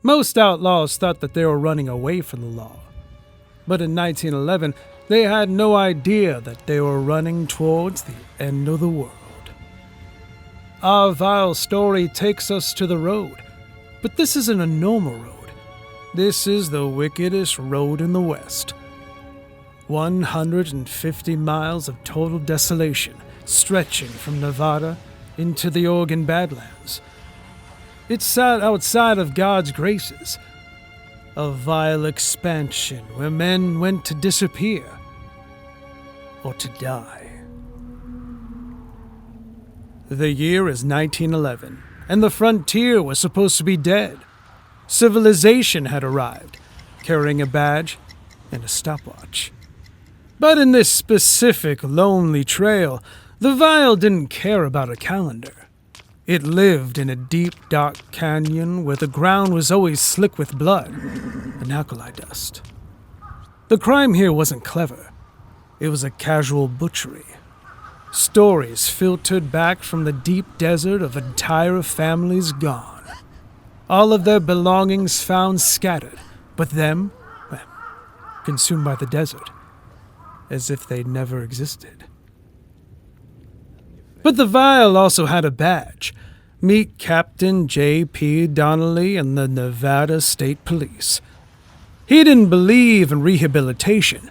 Most outlaws thought that they were running away from the law. But in 1911, they had no idea that they were running towards the end of the world. Our vile story takes us to the road, but this isn't a normal road. This is the wickedest road in the West. 150 miles of total desolation, stretching from Nevada into the Oregon badlands. It's sat outside of God's graces, a vile expansion where men went to disappear or to die. The year is 1911, and the frontier was supposed to be dead. Civilization had arrived, carrying a badge and a stopwatch. But in this specific lonely trail, the Vile didn't care about a calendar. It lived in a deep, dark canyon where the ground was always slick with blood and alkali dust. The crime here wasn't clever. It was a casual butchery. Stories filtered back from the deep desert of entire families gone. All of their belongings found scattered, but them, well, consumed by the desert, as if they'd never existed. But the Vile also had a badge. Meet Captain J.P. Donnelly and the Nevada State Police. He didn't believe in rehabilitation.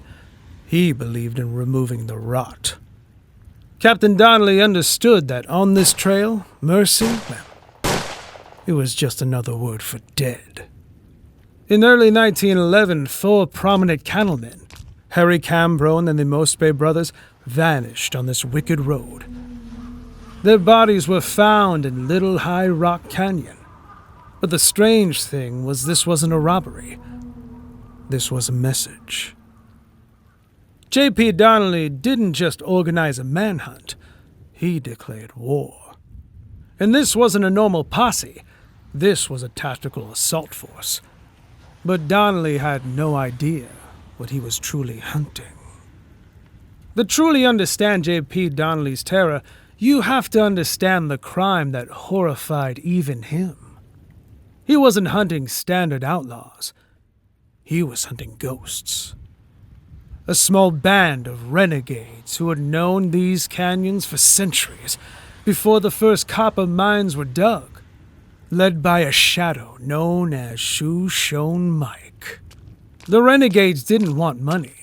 He believed in removing the rot. Captain Donnelly understood that on this trail, mercy, well, it was just another word for dead. In early 1911, 4 prominent cattlemen, Harry Cambrone and the Mosby brothers, vanished on this wicked road. Their bodies were found in Little High Rock Canyon. But the strange thing was this wasn't a robbery. This was a message. J.P. Donnelly didn't just organize a manhunt. He declared war. And this wasn't a normal posse. This was a tactical assault force. But Donnelly had no idea what he was truly hunting. To truly understand J.P. Donnelly's terror, you have to understand the crime that horrified even him. He wasn't hunting standard outlaws. He was hunting ghosts. A small band of renegades who had known these canyons for centuries before the first copper mines were dug, led by a shadow known as Shoshone Mike. The renegades didn't want money.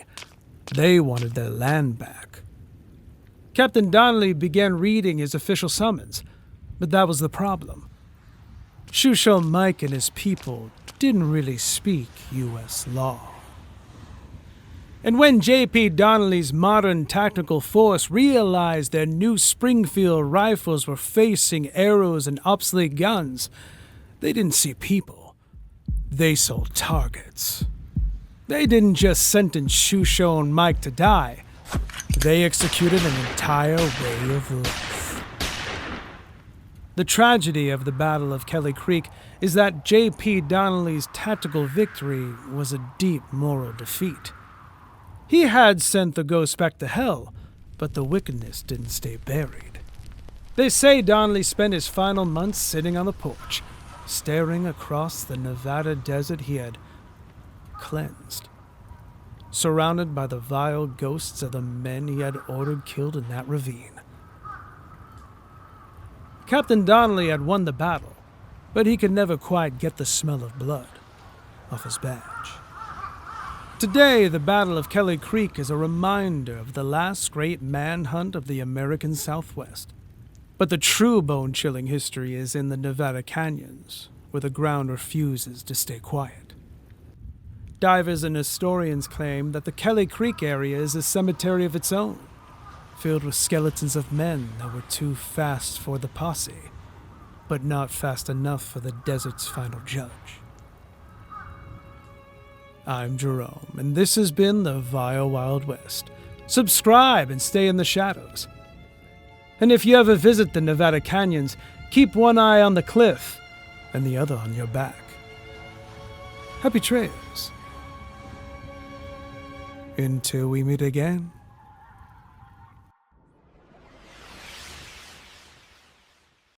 They wanted their land back. Captain Donnelly began reading his official summons, but that was the problem. Shoshone Mike and his people didn't really speak U.S. law. And when J.P. Donnelly's modern tactical force realized their new Springfield rifles were facing arrows and obsolete guns, they didn't see people. They saw targets. They didn't just sentence Shoshone Mike to die. They executed an entire way of life. The tragedy of the Battle of Kelley Creek is that J.P. Donnelly's tactical victory was a deep moral defeat. He had sent the ghosts back to hell, but the wickedness didn't stay buried. They say Donnelly spent his final months sitting on the porch, staring across the Nevada desert he had cleansed, surrounded by the vile ghosts of the men he had ordered killed in that ravine. Captain Donnelly had won the battle, but he could never quite get the smell of blood off his badge. Today, the Battle of Kelley Creek is a reminder of the last great manhunt of the American Southwest. But the true bone-chilling history is in the Nevada canyons, where the ground refuses to stay quiet. Divers and historians claim that the Kelley Creek area is a cemetery of its own, filled with skeletons of men that were too fast for the posse, but not fast enough for the desert's final judge. I'm Jerome, and this has been the Vile Wild West. Subscribe and stay in the shadows. And if you ever visit the Nevada canyons, keep one eye on the cliff and the other on your back. Happy trails. Until we meet again.